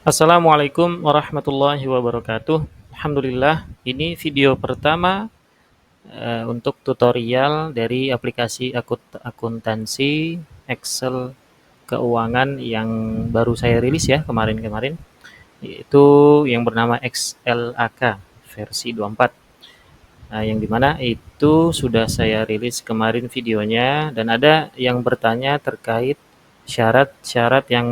Assalamualaikum warahmatullahi wabarakatuh. Alhamdulillah, ini video pertama untuk tutorial dari aplikasi akuntansi Excel keuangan yang baru saya rilis ya kemarin-kemarin, yaitu yang bernama XLAK versi 24. Nah, yang dimana itu sudah saya rilis kemarin videonya dan ada yang bertanya terkait syarat-syarat yang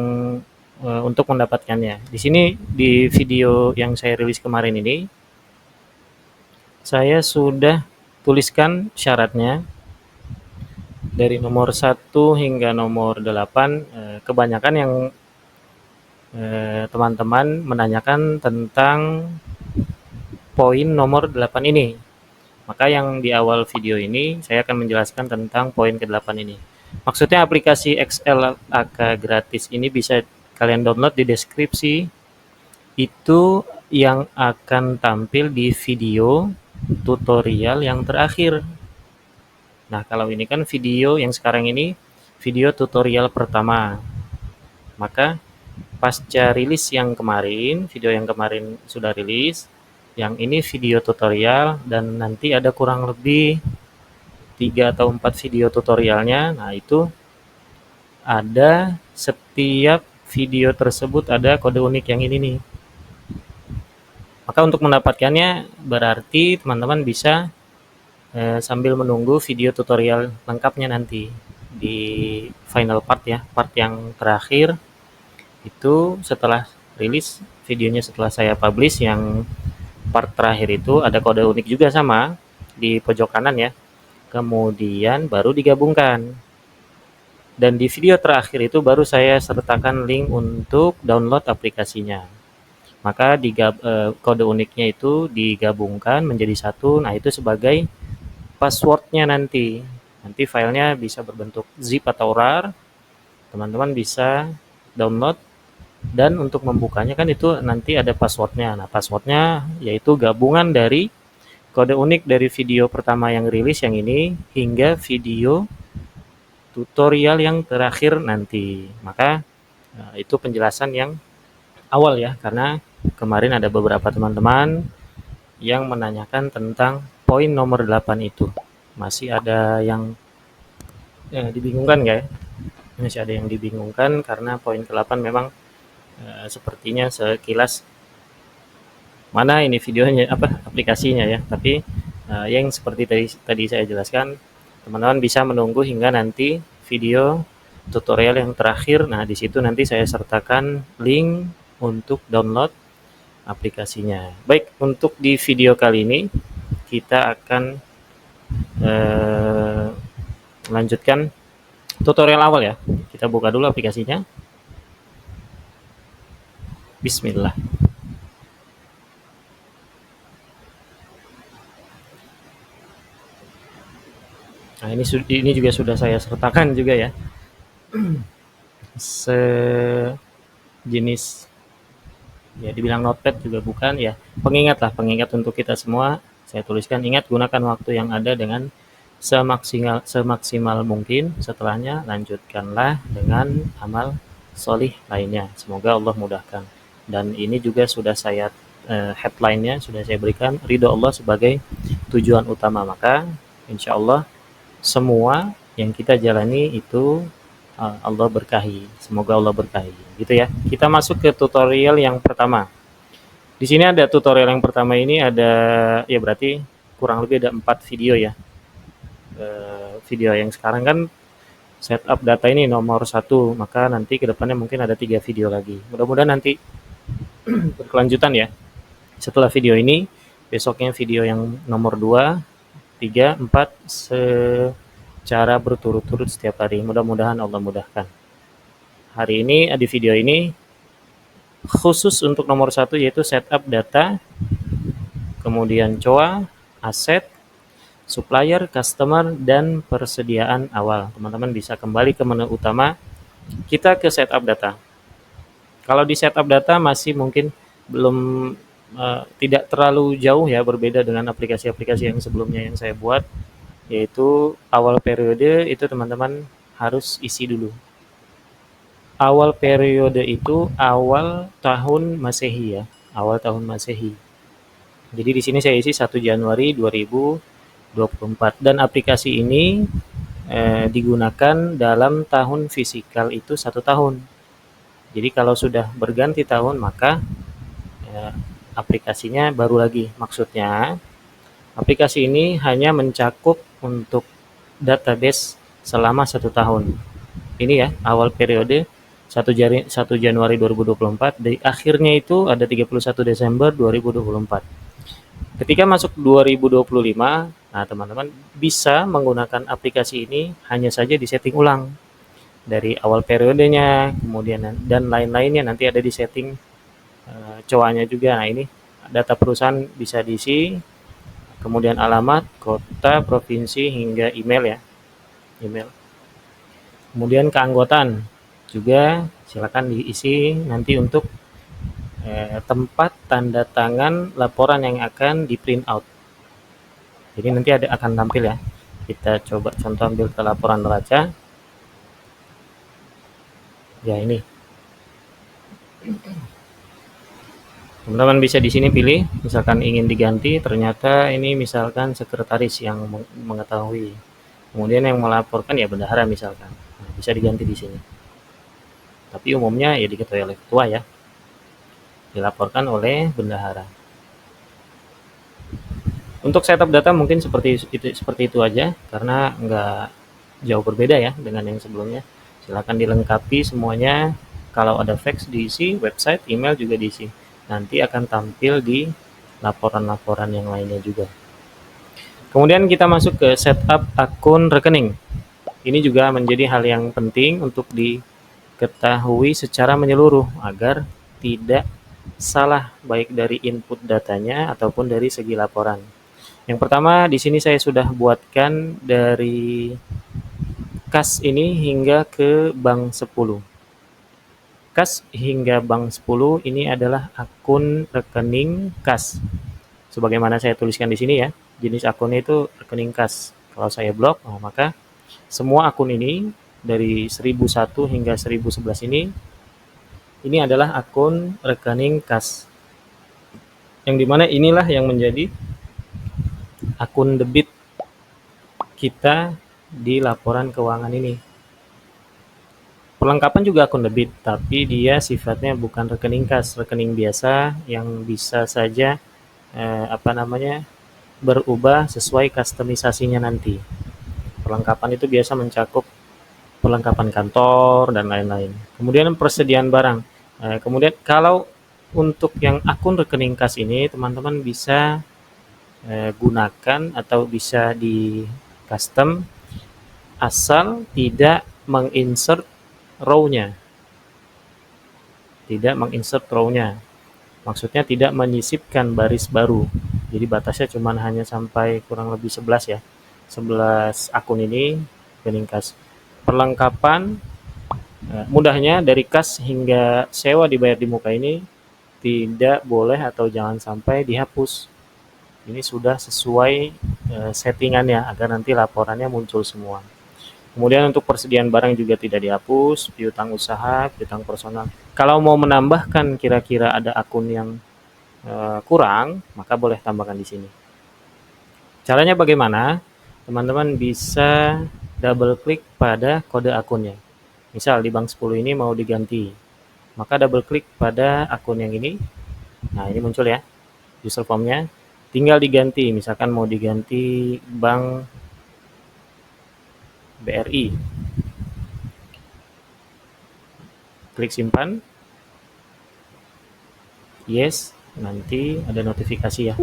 untuk mendapatkannya. Di sini di video yang saya rilis kemarin ini, saya sudah tuliskan syaratnya dari nomor 1 hingga nomor 8. Kebanyakan yang teman-teman menanyakan tentang poin nomor 8 ini. Maka yang di awal video ini saya akan menjelaskan tentang poin ke-8 ini. Maksudnya aplikasi XLAK gratis ini bisa kalian download di deskripsi. Itu yang akan tampil di video tutorial yang terakhir. Nah, kalau ini kan video yang sekarang ini video tutorial pertama. Maka pasca rilis yang kemarin, video yang kemarin sudah rilis, yang ini video tutorial dan nanti ada kurang lebih 3 atau 4 video tutorialnya. Nah, itu ada setiap video tersebut ada kode unik yang ini nih. Maka untuk mendapatkannya berarti teman-teman bisa sambil menunggu video tutorial lengkapnya nanti di final part ya, part yang terakhir itu setelah rilis videonya, setelah saya publish yang part terakhir itu ada kode unik juga sama di pojok kanan ya, kemudian baru digabungkan. Dan di video terakhir itu baru saya sertakan link untuk download aplikasinya. Maka kode uniknya itu digabungkan menjadi satu. Nah, itu sebagai passwordnya nanti. Nanti filenya bisa berbentuk zip atau RAR. Teman-teman bisa download dan untuk membukanya kan itu nanti ada passwordnya. Nah, passwordnya yaitu gabungan dari kode unik dari video pertama yang rilis yang ini hingga video tutorial yang terakhir nanti. Maka itu penjelasan yang awal ya, karena kemarin ada beberapa teman-teman yang menanyakan tentang poin nomor 8 itu. Masih ada yang dibingungkan nggak ya? Masih ada yang dibingungkan karena poin ke-8 memang sepertinya sekilas mana ini videonya apa aplikasinya ya, tapi yang seperti tadi saya jelaskan, teman-teman bisa menunggu hingga nanti video tutorial yang terakhir. Nah, di situ nanti saya sertakan link untuk download aplikasinya. Baik, untuk di video kali ini kita akan melanjutkan tutorial awal ya. Kita buka dulu aplikasinya. Bismillah. Nah, ini juga sudah saya sertakan juga ya. Sejenis ya dibilang notepad juga bukan ya, pengingat lah, pengingat untuk kita semua. Saya tuliskan, ingat gunakan waktu yang ada dengan semaksimal mungkin, setelahnya lanjutkanlah dengan amal solih lainnya, semoga Allah mudahkan. Dan ini juga sudah saya headline-nya sudah saya berikan, ridho Allah sebagai tujuan utama. Maka insya Allah semua yang kita jalani itu Allah berkahi. Semoga Allah berkahi. Gitu ya. Kita masuk ke tutorial yang pertama. Di sini ada tutorial yang pertama ini ada ya berarti kurang lebih ada 4 video ya. Video yang sekarang kan setup data ini nomor 1, maka nanti kedepannya mungkin ada 3 video lagi. Mudah-mudahan nanti berkelanjutan ya. Setelah video ini, besoknya video yang nomor 2, 3, 4 secara berturut-turut setiap hari. Mudah-mudahan Allah mudahkan. Hari ini di video ini khusus untuk nomor 1 yaitu setup data, kemudian COA, aset, supplier, customer, dan persediaan awal. Teman-teman bisa kembali ke menu utama, kita ke setup data. Kalau di setup data masih mungkin belum tidak terlalu jauh ya, berbeda dengan aplikasi-aplikasi yang sebelumnya yang saya buat, yaitu awal periode itu teman-teman harus isi dulu. Awal periode itu awal tahun Masehi ya, awal tahun Masehi. Jadi di sini saya isi 1 Januari 2024 dan aplikasi ini digunakan dalam tahun fisikal itu 1 tahun. Jadi kalau sudah berganti tahun maka aplikasinya baru lagi. Maksudnya aplikasi ini hanya mencakup untuk database selama 1 tahun. Ini ya awal periode 1 Januari 2024, di akhirnya itu ada 31 Desember 2024. Ketika masuk 2025, nah teman-teman bisa menggunakan aplikasi ini hanya saja disetting ulang dari awal periodenya, kemudian dan lain-lainnya nanti ada di setting cowoknya juga. Nah ini data perusahaan bisa diisi, kemudian alamat, kota, provinsi hingga email ya, email. Kemudian keanggotaan juga silakan diisi nanti untuk tempat tanda tangan laporan yang akan di print out. Jadi nanti akan tampil ya. Kita coba contoh ambil ke laporan neraca. Ya ini. Teman-teman bisa di sini pilih, misalkan ingin diganti, ternyata ini misalkan sekretaris yang mengetahui. Kemudian yang melaporkan ya bendahara misalkan. Nah, bisa diganti di sini. Tapi umumnya ya diketuai oleh ketua ya. Dilaporkan oleh bendahara. Untuk setup data mungkin seperti itu aja karena nggak jauh berbeda ya dengan yang sebelumnya. Silakan dilengkapi semuanya. Kalau ada fax diisi, website, email juga diisi. Nanti akan tampil di laporan-laporan yang lainnya juga. Kemudian kita masuk ke setup akun rekening. Ini juga menjadi hal yang penting untuk diketahui secara menyeluruh agar tidak salah baik dari input datanya ataupun dari segi laporan. Yang pertama di sini saya sudah buatkan dari kas ini hingga ke bank 10. Kas hingga bank 10 ini adalah akun rekening kas. Sebagaimana saya tuliskan di sini ya, jenis akunnya itu rekening kas. Kalau saya blok, maka semua akun ini dari 1001 hingga 1011 ini adalah akun rekening kas. Yang dimana inilah yang menjadi akun debit kita di laporan keuangan ini. Perlengkapan juga akun debit, tapi dia sifatnya bukan rekening kas, rekening biasa yang bisa saja berubah sesuai kustomisasinya nanti. Perlengkapan itu biasa mencakup perlengkapan kantor dan lain-lain. Kemudian persediaan barang. Kemudian kalau untuk yang akun rekening kas ini teman-teman bisa gunakan atau bisa di custom asal tidak menginsert row-nya. Tidak menginsert row-nya. Maksudnya tidak menyisipkan baris baru. Jadi batasnya cuma hanya sampai kurang lebih 11 ya. 11 akun ini rekening kas. Perlengkapan mudahnya dari kas hingga sewa dibayar di muka ini tidak boleh atau jangan sampai dihapus. Ini sudah sesuai settingannya agar nanti laporannya muncul semua. Kemudian untuk persediaan barang juga tidak dihapus, piutang usaha, piutang personal. Kalau mau menambahkan kira-kira ada akun yang kurang, maka boleh tambahkan di sini. Caranya bagaimana? Teman-teman bisa double klik pada kode akunnya. Misal di bank 10 ini mau diganti, maka double klik pada akun yang ini. Nah ini muncul ya user formnya, tinggal diganti. Misalkan mau diganti bank BRI, klik simpan, yes, nanti ada notifikasi ya.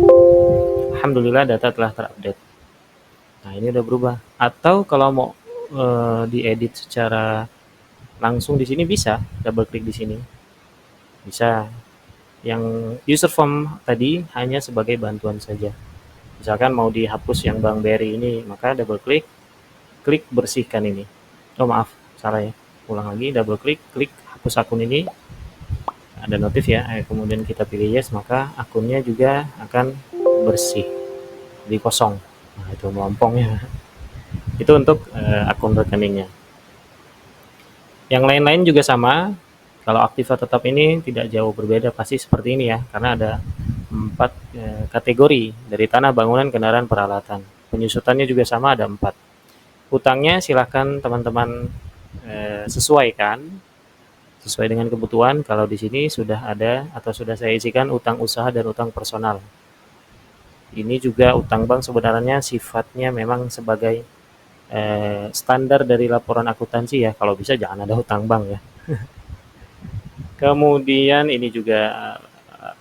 Alhamdulillah data telah terupdate. Nah ini udah berubah. Atau kalau mau diedit secara langsung di sini bisa double klik di sini. Bisa. Yang user form tadi hanya sebagai bantuan saja. Misalkan mau dihapus yang Bank BRI ini, maka double klik, klik bersihkan ini. Oh maaf, salah ya. Ulang lagi, double klik, klik hapus akun ini. Ada notif ya, kemudian kita pilih yes, maka akunnya juga akan bersih, jadi kosong. Nah itu melompongnya. Itu untuk akun rekeningnya. Yang lain-lain juga sama. Kalau aktiva tetap ini tidak jauh berbeda, pasti seperti ini ya, karena ada 4 kategori dari tanah, bangunan, kendaraan, peralatan. Penyusutannya juga sama, ada 4. Utangnya silahkan teman-teman sesuaikan sesuai dengan kebutuhan. Kalau di sini sudah ada atau sudah saya isikan utang usaha dan utang personal. Ini juga utang bank sebenarnya sifatnya memang sebagai standar dari laporan akuntansi ya. Kalau bisa jangan ada utang bank ya. Kemudian ini juga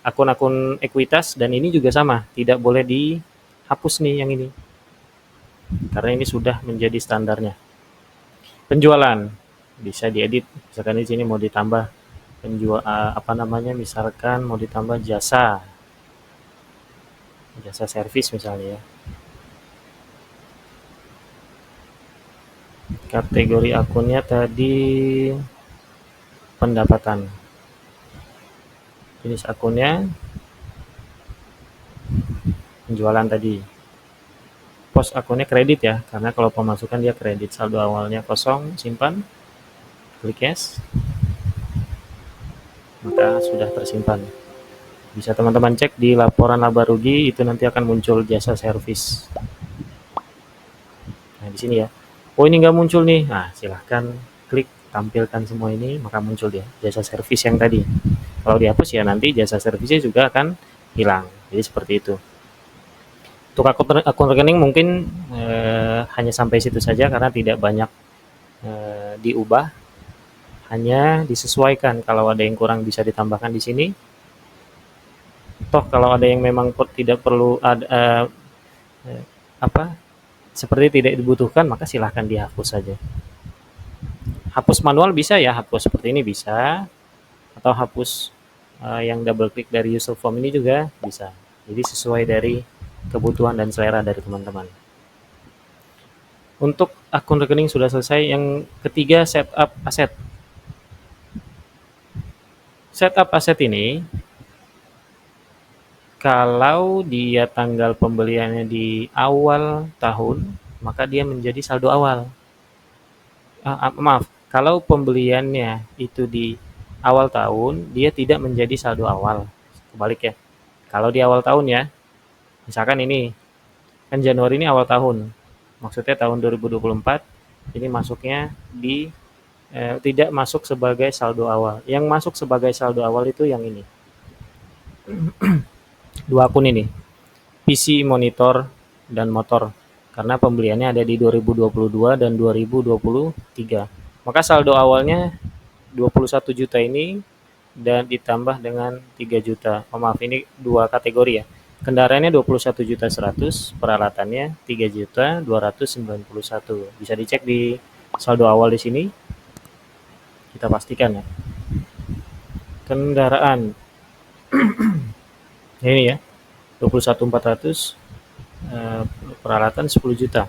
akun-akun ekuitas, dan ini juga sama, tidak boleh dihapus nih yang ini, karena ini sudah menjadi standarnya. Penjualan bisa diedit, misalkan di sini mau ditambah penjual apa namanya, misalkan mau ditambah jasa servis misalnya ya. Kategori akunnya tadi pendapatan, jenis akunnya penjualan tadi. Pos akunnya kredit ya, karena kalau pemasukan dia kredit. Saldo awalnya kosong, simpan, klik yes, maka sudah tersimpan. Bisa teman-teman cek di laporan laba rugi, itu nanti akan muncul jasa servis. Nah di sini ya, oh ini nggak muncul nih, nah silahkan klik tampilkan semua ini, maka muncul dia jasa servis yang tadi. Kalau dihapus ya nanti jasa servisnya juga akan hilang, jadi seperti itu. Untuk akun rekening mungkin hanya sampai situ saja, karena tidak banyak diubah, hanya disesuaikan. Kalau ada yang kurang bisa ditambahkan di sini. Toh kalau ada yang memang tidak perlu ada apa seperti tidak dibutuhkan, maka silahkan dihapus saja. Hapus manual bisa ya, hapus seperti ini bisa, atau hapus yang double klik dari user form ini juga bisa. Jadi sesuai dari kebutuhan dan selera dari teman-teman. Untuk akun rekening sudah selesai. Yang ketiga, setup aset. Setup aset ini, kalau dia tanggal pembeliannya di awal tahun, maka dia menjadi saldo awal. Maaf, kalau pembeliannya itu di awal tahun, dia tidak menjadi saldo awal. Kebalik ya. Kalau di awal tahun ya, misalkan ini, kan Januari ini awal tahun. Maksudnya tahun 2024, ini masuknya di tidak masuk sebagai saldo awal. Yang masuk sebagai saldo awal itu yang ini. Dua akun ini, PC, monitor, dan motor. Karena pembeliannya ada di 2022 dan 2023. Maka saldo awalnya 21 juta ini dan ditambah dengan 3 juta. Oh maaf, ini dua kategori ya. Kendaraannya 21 juta 100, peralatannya 3 juta 291. Bisa dicek di saldo awal di sini. Kita pastikan ya. Kendaraan. Ini ya. 21.400, peralatan 10 juta.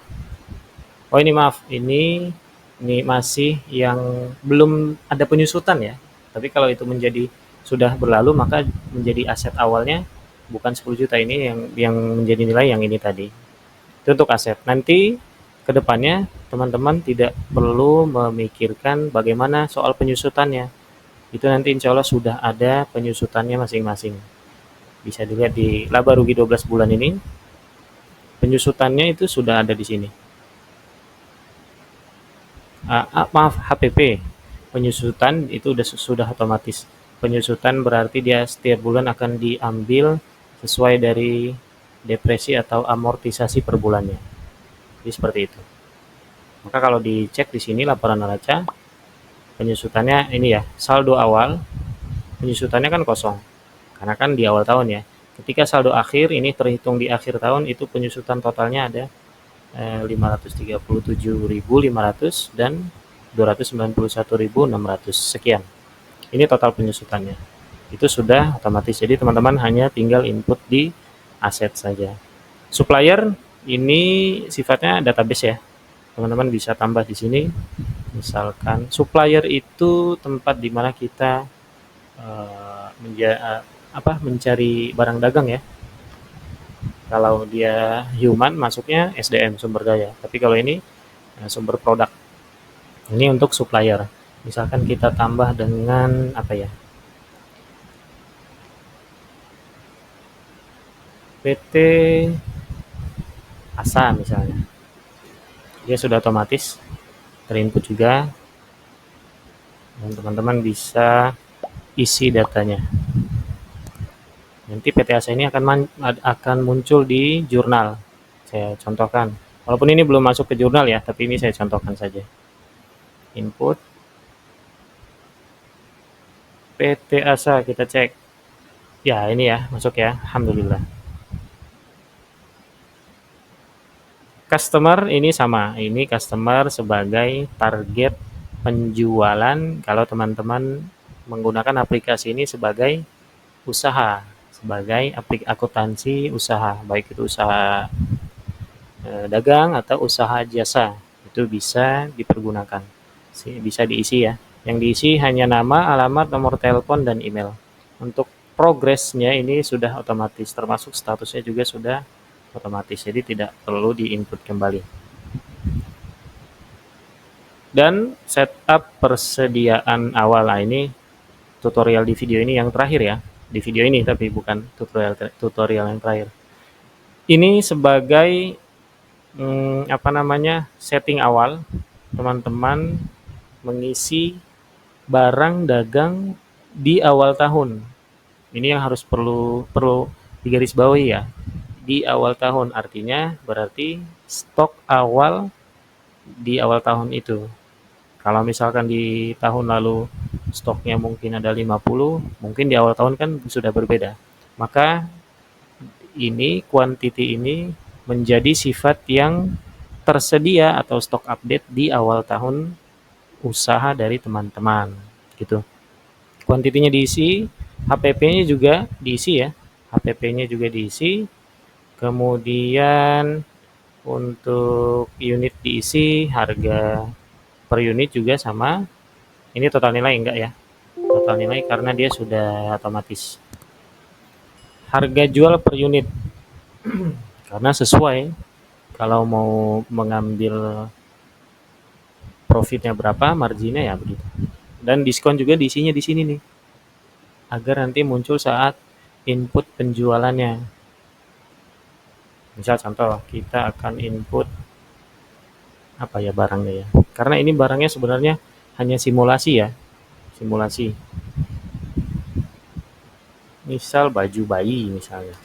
Oh ini maaf, ini masih yang belum ada penyusutan ya. Tapi kalau itu sudah berlalu, maka menjadi aset awalnya bukan 10 juta ini, yang menjadi nilai yang ini tadi. Itu untuk aset. Nanti kedepannya teman-teman tidak perlu memikirkan bagaimana soal penyusutannya. Itu nanti insya Allah sudah ada penyusutannya masing-masing. Bisa dilihat di laba rugi 12 bulan ini, penyusutannya itu sudah ada di sini. Maaf, HPP. Penyusutan itu sudah otomatis. Penyusutan berarti dia setiap bulan akan diambil sesuai dari depresi atau amortisasi per bulannya. Jadi seperti itu. Maka kalau dicek di sini laporan neraca, penyusutannya ini ya, saldo awal, penyusutannya kan kosong. Karena kan di awal tahun ya. Ketika saldo akhir ini terhitung di akhir tahun, itu penyusutan totalnya ada 537.500 dan 291.600 sekian. Ini total penyusutannya. Itu sudah otomatis. Jadi teman-teman hanya tinggal input di aset saja. Supplier ini sifatnya database ya. Teman-teman bisa tambah di sini. Misalkan supplier itu tempat di mana kita mencari barang dagang ya. Kalau dia human masuknya SDM, sumber daya. Tapi kalau ini sumber produk. Ini untuk supplier. Misalkan kita tambah dengan apa ya? PT ASA misalnya. Dia sudah otomatis terinput juga dan teman-teman bisa isi datanya. Nanti PT ASA ini akan muncul di jurnal. Saya contohkan. Walaupun ini belum masuk ke jurnal ya, tapi ini saya contohkan saja. Input PT ASA kita cek. Ya, ini ya, masuk ya. Alhamdulillah. Customer ini sama. Ini customer sebagai target penjualan kalau teman-teman menggunakan aplikasi ini sebagai usaha, sebagai akuntansi usaha, baik itu usaha dagang atau usaha jasa. Itu bisa dipergunakan. Bisa diisi ya. Yang diisi hanya nama, alamat, nomor telepon, dan email. Untuk progresnya ini sudah otomatis, termasuk statusnya juga sudah otomatis, jadi tidak perlu di-input kembali. Dan setup persediaan awal, nah ini tutorial di video ini yang terakhir ya, di video ini tapi bukan tutorial yang terakhir. Ini sebagai apa namanya, setting awal teman-teman mengisi barang dagang di awal tahun. Ini yang harus perlu digarisbawahi ya. Di awal tahun artinya berarti stok awal di awal tahun itu. Kalau misalkan di tahun lalu stoknya mungkin ada 50, mungkin di awal tahun kan sudah berbeda. Maka ini quantity ini menjadi sifat yang tersedia atau stok update di awal tahun usaha dari teman-teman gitu. Kuantitinya diisi, HPP-nya juga diisi ya. HPP-nya juga diisi. Kemudian untuk unit diisi, harga per unit juga sama. Ini total nilai enggak ya? Total nilai karena dia sudah otomatis. Harga jual per unit. Karena sesuai kalau mau mengambil profitnya berapa, marginnya ya begitu. Dan diskon juga diisinya di sini nih. Agar nanti muncul saat input penjualannya. Misal contoh, kita akan input apa ya barangnya ya. Karena ini barangnya sebenarnya hanya simulasi ya. Simulasi. Misal baju bayi misalnya.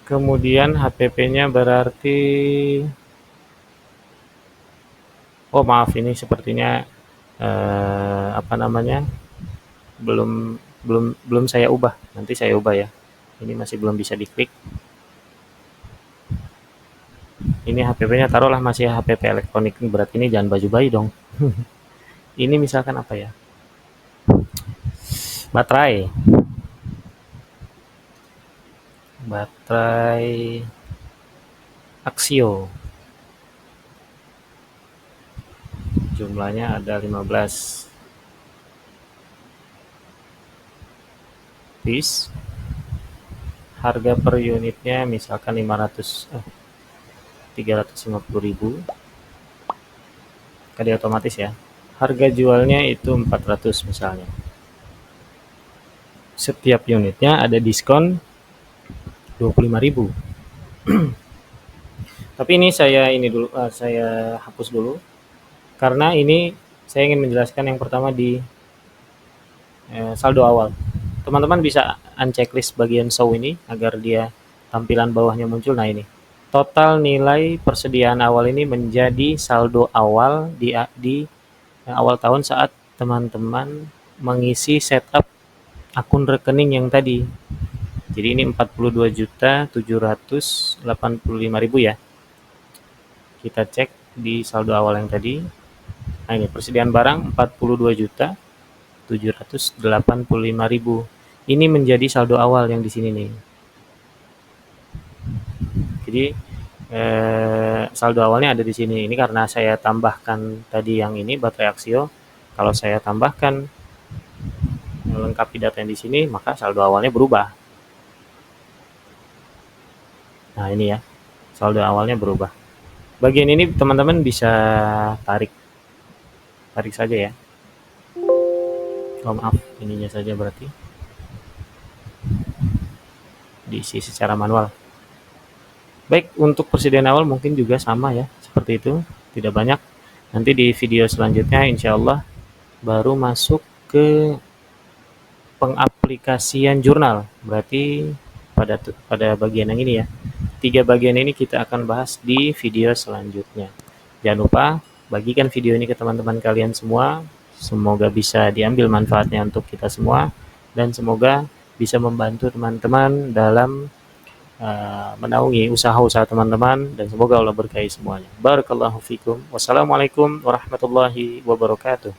Kemudian HPP-nya berarti oh maaf ini sepertinya apa namanya? belum saya ubah. Nanti saya ubah ya. Ini masih belum bisa diklik. Ini HPP-nya taruhlah masih HPP elektronik, berarti ini jangan baju bayi dong. Ini misalkan apa ya? Baterai. Baterai Axio. Jumlahnya ada 15 piece. Harga per unitnya misalkan 350.000. Kan otomatis ya. Harga jualnya itu 400 misalnya. Setiap unitnya ada diskon 25.000. Tapi ini saya saya hapus dulu karena ini saya ingin menjelaskan yang pertama di saldo awal. Teman-teman bisa unchecklist bagian show ini agar dia tampilan bawahnya muncul. Nah ini total nilai persediaan awal ini menjadi saldo awal di awal tahun saat teman-teman mengisi setup akun rekening yang tadi. Jadi ini 42.785.000 ya. Kita cek di saldo awal yang tadi. Nah ini persediaan barang 42.785.000. Ini menjadi saldo awal yang di sini nih. Jadi saldo awalnya ada di sini. Ini karena saya tambahkan tadi yang ini baterai Axio. Kalau saya tambahkan melengkapi data yang di sini, maka saldo awalnya berubah. Nah ini ya, saldo awalnya berubah. Bagian ini teman-teman bisa tarik tarik saja ya. Oh maaf, ininya saja berarti diisi secara manual. Baik, untuk persediaan awal mungkin juga sama ya, seperti itu, tidak banyak. Nanti di video selanjutnya insya Allah baru masuk ke pengaplikasian jurnal. Berarti pada bagian yang ini ya. 3 bagian ini kita akan bahas di video selanjutnya. Jangan lupa bagikan video ini ke teman-teman kalian semua. Semoga bisa diambil manfaatnya untuk kita semua dan semoga bisa membantu teman-teman dalam menaungi usaha-usaha teman-teman dan semoga Allah berkahi semuanya. Barakallahu fikum. Wassalamualaikum warahmatullahi wabarakatuh.